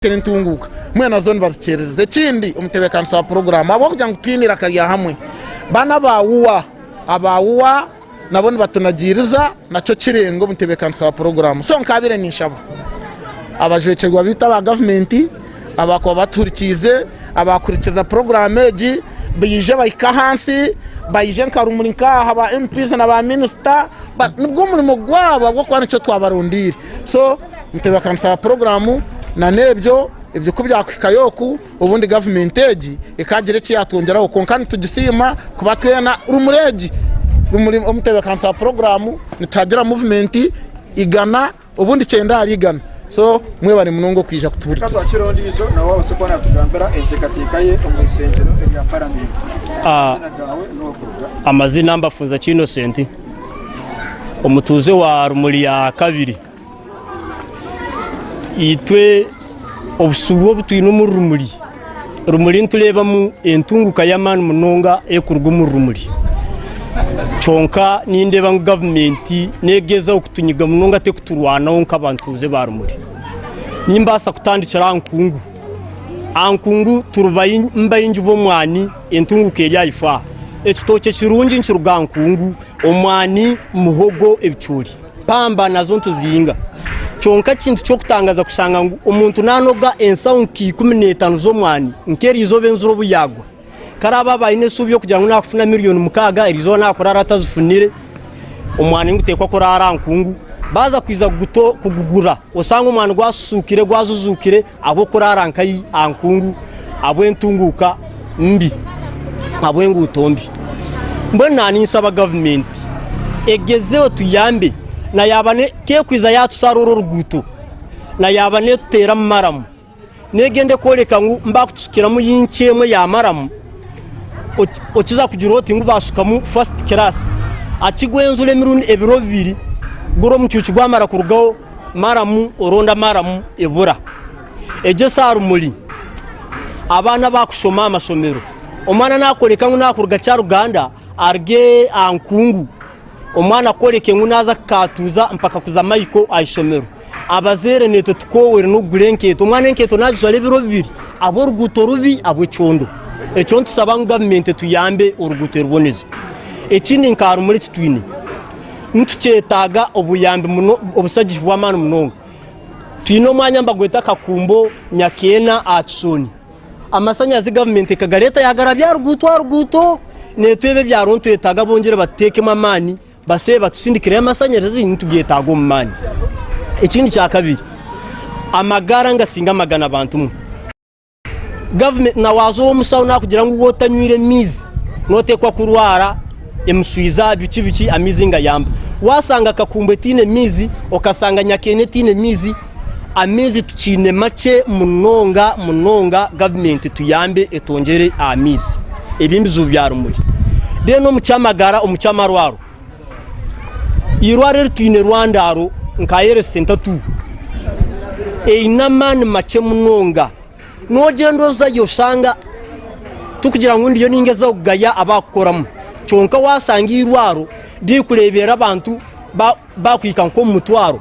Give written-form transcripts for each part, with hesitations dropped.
bafite ntunguka mwe nazo nibazikereze kindi umutebekanso wa program abo kugira ngo twinira kajya hamwe bana abawuwa nabone batunagiriza naco kirengo umutebekanso wa program so nkabire nishabo abajwecerwa bita ba government abakwa baturikize abakurikiza programme bije bayika hansi bayije nkarumuri nkaha ba MPs na ba minister nubwo murimo gwaba gwo kwana cyo twabarundira so mutebekanso wa program na nebyo ibyo kubyakwika yoku ubundi government ikagire cyatongeraho konkani tugisima kubatwena rumuri umutebekanso wa program nitagira movement igana ubundi cyenda ari igana so mwe bari munongo kwija kutuburira kazo akirondi izo na wabo soko na tugambera entekatikaye omusengero ya parliament amazina mbafunza Innocent omutuze wa Rumuri ya kabiri itwe obusubo butwino mu Rumuri ntuleba mu entunguka y'amani munonga ekurwa mu Rumuri chonka nindeba ngo government negeza okutunyiga munonga te kuturwanaho nk'abantuze ba Rumuri nimbasa kutandikira ankungu turubayi mbayinji bomwani entunguka yaifa ekitoke kirungi nkiruga nkungu omwani muhogo ebicuri pamba nazo ntuzinga chonka kintu cyo kutangaza kushanga ngo umuntu nanoga ensaunki 15 z'omwani nkeri izo benzuro buyagwa karaba bayine subyo kugira ngo nakufuna miliyoni mukaga irizo nakora atazifunire omwani ngutekwa ko rarankungu baza kwiza kugugura osanga omwani gwasukire gwazuzukire abo korarankayi ankungu abo entunguka mbi abo engutombi mbona ni nsaba government egezeo tuyambe na yabane ke kwiza yatusaruro ruguto na yabane tutera maramu negende koleka ngo mbakutsukira mu yinchemwe ya maramu okiza kugira oti ngo basuka mu first class akigwenzule mirundi ebiro bibiri guro mucyucu gwamara kurugaho maramu oronda maramu ebura eje sarumuri abana bakushoma amasomero omwana nakoleka ngo nakuruga cya Ruganda arge ankungu omwana koleke ngo naza katuza mpaka kuza mayiko ayishomero abazere neto tukowere no gurenketo omwana enketo najisole biro bibiri abo ruguto rubi abo condo echo ntusaba government tuyambe uruguto ruboneze ekindi nkaru muri twine ntucetaga obuyambe muno obusaji bw'amana munonga twino mwanya mbagweta kakumbo nyakena atsoni amasanyazi government kagareta yagarabya ruguto netwebe byaronto etaga bongere bateke mamani base batusindikire amasanyarazi ntugiyetago mumani ekindi cya kabiri amagara ngasinga magana abantu mu government na wazo omusawo nakugira ngo wotanywire mizi notekwa kurwara emusuiza bici amizinga yamba wasanga kakumbe tine mizi okasanga nyakene tine mizi amizi tucine make munonga government tuyambe etongere amizi ebimbi zubya Rumuri deno mucyamagara omucyamarwaro irware twine Rwandaro nkayere center 2 einamani make munonga nogendo za yoshanga tukugira ngo ndiyo ningeza kugaya abakoramu chonka wasanga irwaro di kurebera abantu bakwika nko mutwaro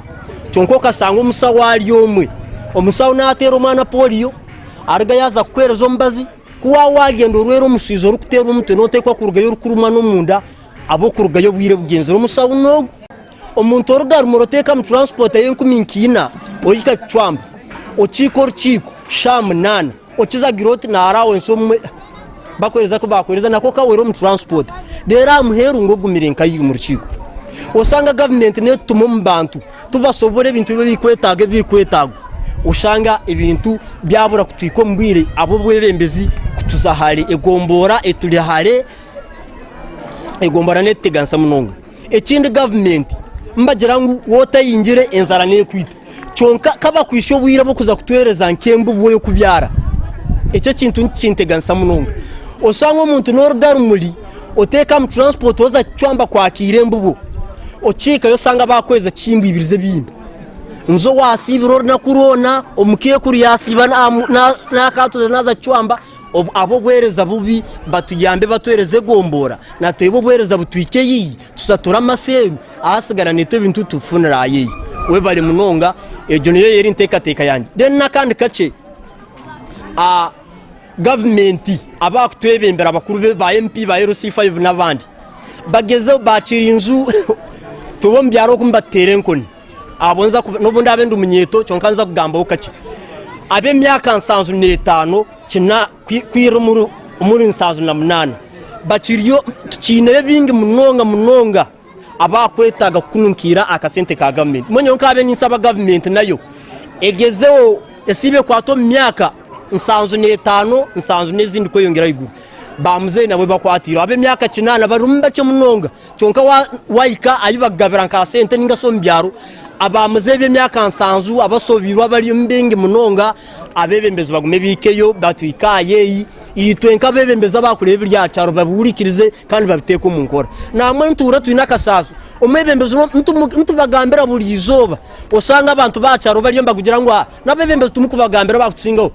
chonko kasanga umusawali yomwe omusawo natero mwana polio arga yaza kwerezo mbazi kuwa wagendo rwero musizo rukutera umute notekwa kurugayo rukuruma no munda abo kurugayo bwire bugenzero musawo nogo omuntu orugar muroteka mu transport yenkuminkina oyika Kichwamba ochiko sham nana ochiza giroti na arawe nsomwe bakoreza ko bakoreza nako kawero mu transport dera muheru ngo gumirenka yi mu rukiko osanga government ne tumo mbantu tubasobore ibintu bikwetaga ushanga ibintu byabura kutwiko mbwire abo bwebembezi kutuzahari egombora etulihare egombora netegansa munonga ekindi government mbagira ngo wota yingire enzara ne kwita chonka kaba kwisho bwira bo kuza kutwereza nkembu bwo kubyara ecyo kintu kintegansa munonga osanga umuntu n'orugaro muri oteka mu transport oza Kichwamba kwakire mbubo ochika yo sanga bakweza chimbu ibirize bindi nzo wasibiro na kurona omukiye kuri yasiba na katuze naza Kichwamba abo bwereza bubi batuyambe batwereze gombora natwebo bwereza butwike yi tusatura amaseru ahasigara neto bintu tufunira yi we bali munonga ejo niyo yeri nteka yanje den nakandi kace government abakutwebembera abakuru ba MP ba RC5 n'abandi bagezeho bacira inzu tubo mbyaro kumbatere nkoni abonza n'ubundi abende umunyeto cyonkanza kugamba ukaki abe myaka 75 kina kwirumuru umuri 78 baciriyo tukine bingi munonga abakwetaga kununkira akasente ka government monyo nkabe ninsaba government nayo egezeho esibe kwato myaka 75 n'izindi ko yongera iguru bamuze nabo bakwatira abe myaka 9 barumba cyo munonga cyonka wayika ayibagabira nka sente ningaso mbyaro abamuze be myaka 70 abasobirwa bari mbingi munonga abebembezi bagume bikeyo batwikaye itwenka bebembeza bakureba irya cyaro baburikirize kandi babiteko mu nkora namwe ntura twinakasazo umebembezi ntubagambira buri izoba usanga abantu bacaro bari mbagugira ngo nabebembezi tumukubagambira bakutsingaho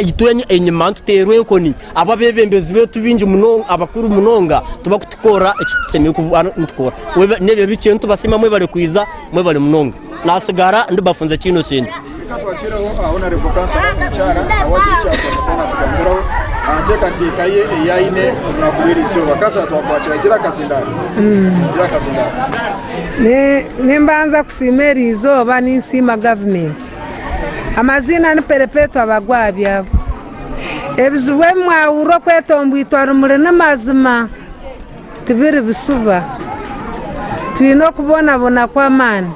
itwenye enyima tuterwe nkoni ababebembezi betu binji munonga abakuru munonga tubakutukora ekitusemye kutukora nebe bice ntubasema mwe bale kwiza mwe bale munonga nasigara ndibafunza kino sende katwakiraho ahona revokansa cyara awagicha kwa tukambiraho anje katikaye yaine nakubirizo bakasa twakwakira gira kasindara ne mbanza kusimera izoba ninsima government amazina ni perepetwa abagwabya ebizuwe mwawuro kwetombwitwa Rumuri n'amazima tibiri bisuba twino kubona kwa mani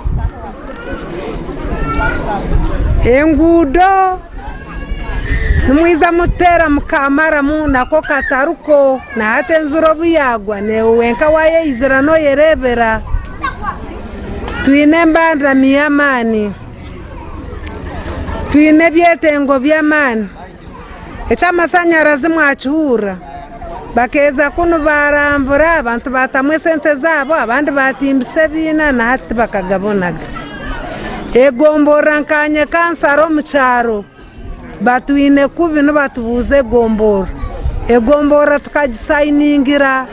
engudo numwiza mutera mukamara mu nako kataruko na hate nzuro buyagwa ne wenka waye izira no yerebera twine mbandra miyamani twine byetengo byamani echamasanyarazi mwachuhura bakeza kuno barambura abantu batamwe sente zabo abandi batimbise bina na hati bakagabonaga egombora nkanye kansaro mucharo batwine kubino batubuze gombora egombora tukagisainingira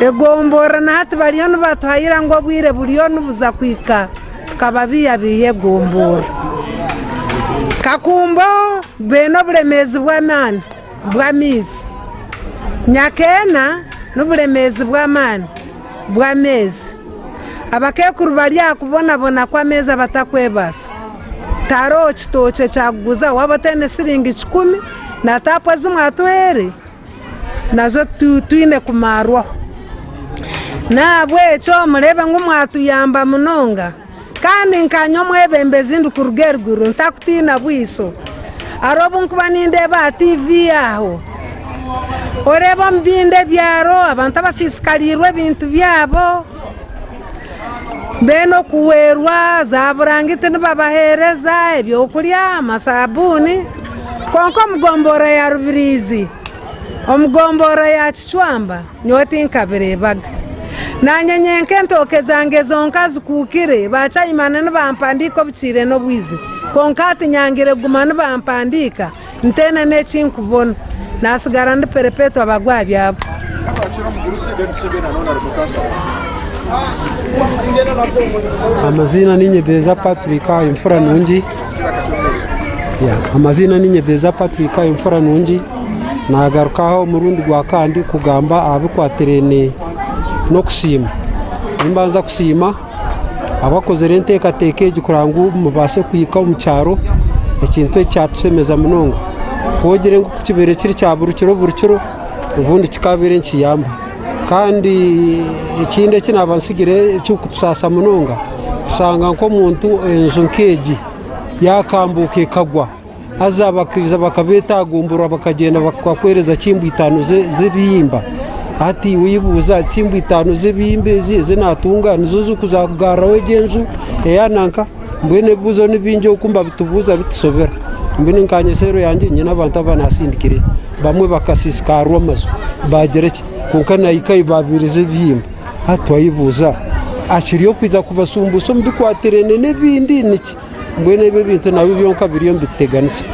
egombora na hati bariyo batuhayira ngo bwire buriyo nubuza kwika tukababiya biye gombora kakumbo beno buremezi bw'amani bw'amizi nyakena n'uburemezi bw'amani bw'amezi abakekuru bari yakubona kwa meza batakwebasa taro kitoche cyaguza wabatene siringi 10 na tapwa zumwatwere nazo twine kumarwa nabwe cyo murebe ngumwatu yamba munonga kandi nkanyo mwebembezi ndukurugerguru ntakutina bwiso arobo nkuba ninde ba TV yaho oreba mbinde byaro abantu basisikarirwe bintu byabo beno kuwerwa zaburangite nibabahereza ebyo kulya amasabuni konko mugombora ya Rubirizi omugombora ya Kichwamba nyoti nkabirebaga nanyenyenke ntoke zange zonka zikukire bacha imana nibampandika bicire no bwizi konkati nyangire gumana bampandika ntene nechinkubona nasigara ndi perepetwa abagwabya abo amazina Ninyebeza Patrick imfura nungi amazina Ninyebeza Patrick imfura nungi nagarukaho murundi gwa kandi kugamba abikwaterene no kusima imbanza kusima abakoze renteka tekeje kurangu mubase kuyika umucyaro ikintu cyatusemeza munonga kogere ngo kukibere kiri cyaburukiro burukiro ubundi kikabere nkiyamba kandi ikinde kinabansigire cyo kutusasa munonga usanga nko muntu enjonkeji yakambuke kagwa azabakiza bakabetagumbura bakagenda bakakwereza kimbu 5 zibimba ati wibuza kimbu 5 zibimbe zinatunga nizo zukuzagara wegenzu eyananka mbene buzo nibinje ukumba bitubuza bitusobera mbene nkanyesero yanje nyina abantu abanasindikire bamwe bakasisikarwa mazo bagereke kunkana ikayi babirize bihimba hatwayibuza akiriyo kwiza kubasumbuso mbikwaterene nebindi niki mbene bebintu nawe byonka biriyo mbiteganise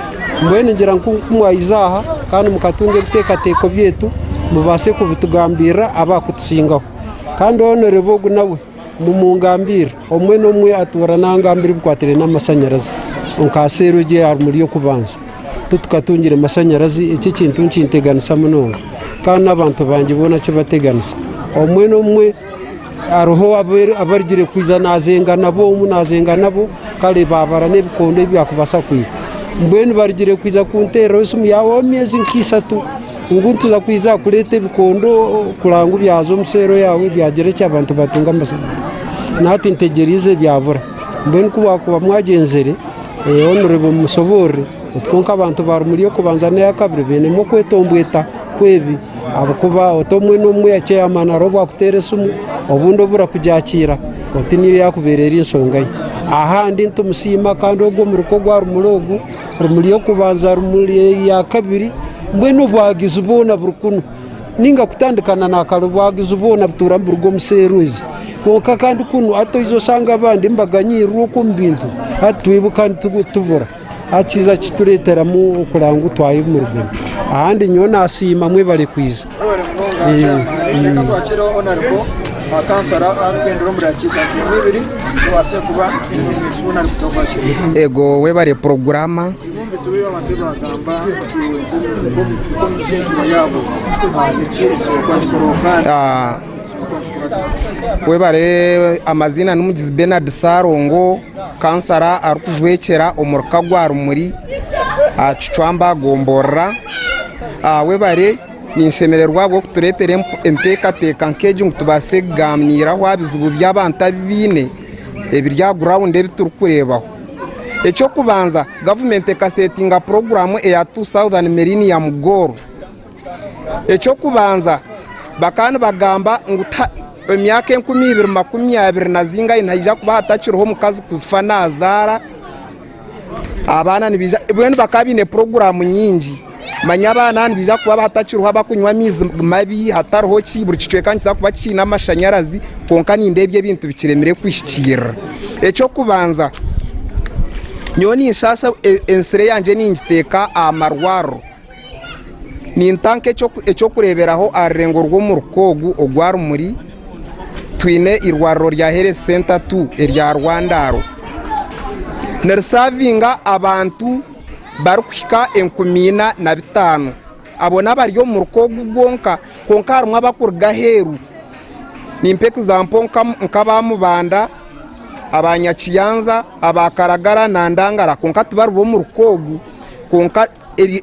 mbene ngira nkumwayizaha kandi mukatunge bitekateko byetu mubase kubitugambira abakutusingaho kandi honorable nawe mumungambira omwe nomwe atura nangambira bikwatere n'amasanyarazi onkasero je ari muri yo kubanza tukatungira amashanyarazi iki kintu nkinteganisa munonga kandi n'abantu banjye bona cyo bateganisa omwe n'umwe aroho abarigire kwiza nazenga nabo kale babara n'ebikondo byakubasa kwiga mbwenu barigire kwiza kuntera isumu yawo myezi nkisatu nguntu za kwiza kulete bikondo kurangu byazo musero yawe byagereke abantu batunga amasaka nati ntegerize byabura mbwenu kuba mwagenzere honorable musobore utwonka abantu barumuriyo kubanza ne kabiri bene mo kwetombweta kwebi abakuba otomwe n'umwe yace amanaro bwakutere sumu obundo bura kujakira oti niyo yakuberera insonga ye ahandi ntumusima kandi ogwo mu ruko gwa rumurogu rumuriyo kubanza rumuri ya kabiri mbwenu bwagize ubona burukunu ninga kutandikana nakalo bwagize ubona buturambu rwo museruzi konka kandi kunu ato izo sanga abandi mbaganyiro ko mbintu atwibuka tubura akiza kituretera mu kurangu twaye mu rugo ahandi nyo nasima mwe bari kwiza reka twakira honorable akansara akendero muri akika n'ibiri twase kuba n'isuna rutobaki ego we bare programa bisubiye amatiro agamba ko yabo n'ikiretse kwakoroka we bare amazina n'umugizi Bernard Sarongo kansara arukujwekera omurka gwa Rumuri Kichwamba gombora we bare ninsemererwa bwo kuturetere entekateka nkeje ngutubase gamniraho abizubu by'abanta bine ebirya ground ebiturukurebaho ecyo kubanza government kasetinga program ya 2000 millennium goal ecyo kubanza bakana bagamba nguta emyaka 2020 nazinga inajja kuba hatachiriho mukazi kufa nazara abana nibija bwene bakabine program nyingi manya abana nibija kuba hatachiriho abakunywa amizi mabi hatariho kiburi kicweka nkiza kuba kina amashanyarazi konka nindebye bintu bikiremere kwishikira ecyo kubanza nyoni sasa ensire yanje ningiteka amarwaro nintanke ecyo kureberaho arengo rwo mu rukogu ogwa Rumuri twine irwaro rya Health Center 2 erya Rwandaro nersavinga abantu barukwika 15 abona bariyo mu rukogu gonka konka harumwa bakurga heru nimpe example nkabamubanda abanyakiyanza abakaragara nandangara konka tubarubo mu rukogu konka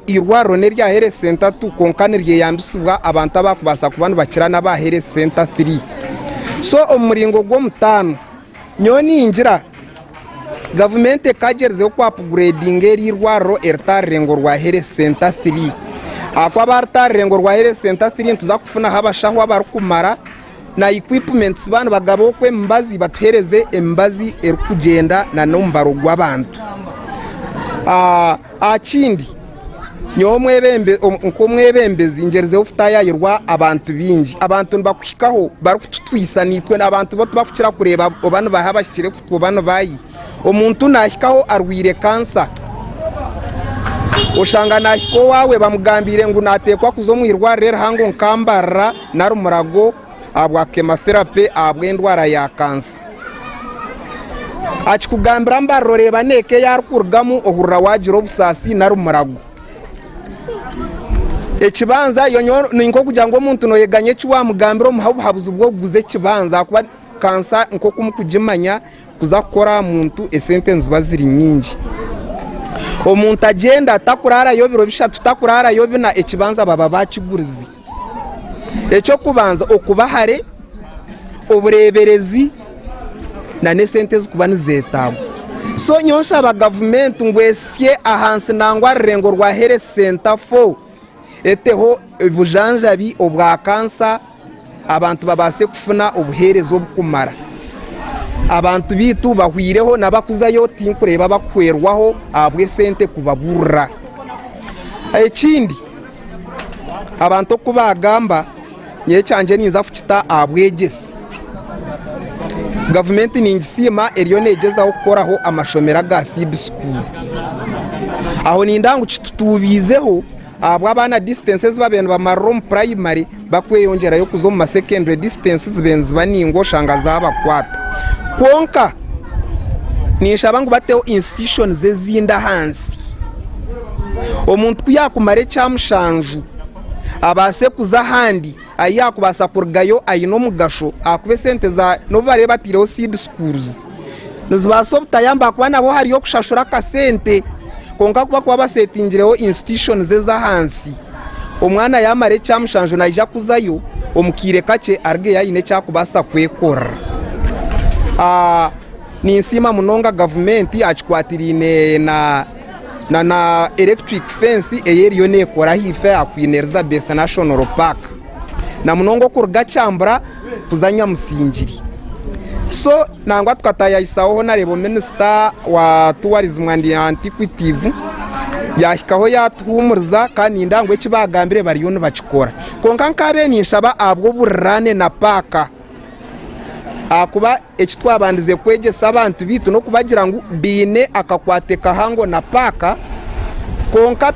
irwaro nerya Health Center 2 konka nerye yambisubwa abantu abakubasa kubantu bakirana ba Health Center 3 so omuringo gwo mutano nyoni injira government kagereze ko upgrading irwaro ertarengo rwa Health Center 3 akwa bartarengo rwa Health Center 3 tuzakufuna habashaho abarukumara na equipments bana bagabo kwe mbazi batuhereze embazi erukugenda na nombaro gw'abantu akindi nyomwebembe nkomwebembezi ingereze ufitaya yirwa abantu bingi abantu bakwikaho barukutwisa nitwe nabantu bo tubafukira kureba obana bahabashire kutwo bana bayi omuntu nahikaho arwire kansa oshanga nahiko wawe bamugambire ngo natekwa kuzo muhirwa rero hango nkambara narumurago abwa chemotherapy abwendwara ya kansa akikugambira mbaroreba neke yarukurgamu ohurra wajiro obusasi narumurago ekibanza yonyo ninko kugira ngo umuntu no yeganye cyo mugambiro muhabuhabuza ubwo guze kibanza kuba kansa nko kumukujimanya kuzakora muntu esentence baziri nyingi omuntu agenda takurara yo biro bishatu takurara yo bina ekibanza baba bakigurizi ecyo kubanza okubahare obureberezi na nesentence kuba nizetabo so nyonsa aba government ngwesye ahansi nangwa rengo rwa Health Center 4 eteho bujanjabi obwa kansa abantu babase kufuna obuherezo obukumara abantu bitu bahwireho nabakuzayo tinkureba bakwerwaho abwe sente kubabura ekindi abantu kubagamba nyecanje ninza fukita abwegesi government ningisima eriyo negeza okukoraho amashomera ga seed school aho nindangu kitutubizeho abana distances babene bamarom primary bakweyongera yo kuzo mu secondary distances benzi baningo shanga zaba kwata konka nishabangu bateo institutions zezinda hansi omuntu yakumare cyamushanju abase kuza handi ayakubasa kurgayo ayino mugasho akube sente za no bare batireho seed schools nizbaso butayamba kuba nabo hariyo kushashura kasente konka kuba kwa basetingireho institutions za hansi omwana yamare cyamushanju naija kuzayo omukire kake arge yayine cyakubasa kwekora ni nsima munonga government achikwatirine na electric fence eyeriyo nekora hife akwine Elizabeth National Park na munongo kurga cyambra kuzanya musingiri so nangwa twataya isaho narebo minister wa tourism and antiquity yahikaho yatuhumuriza kandi ndangwe kibagambire bari yono bakikora konka nkabe nishaba abwo burane na paka akuba ekitwabandize kwegesa abantu bitu no kubagira ngo bine akakwateka hango na paka konka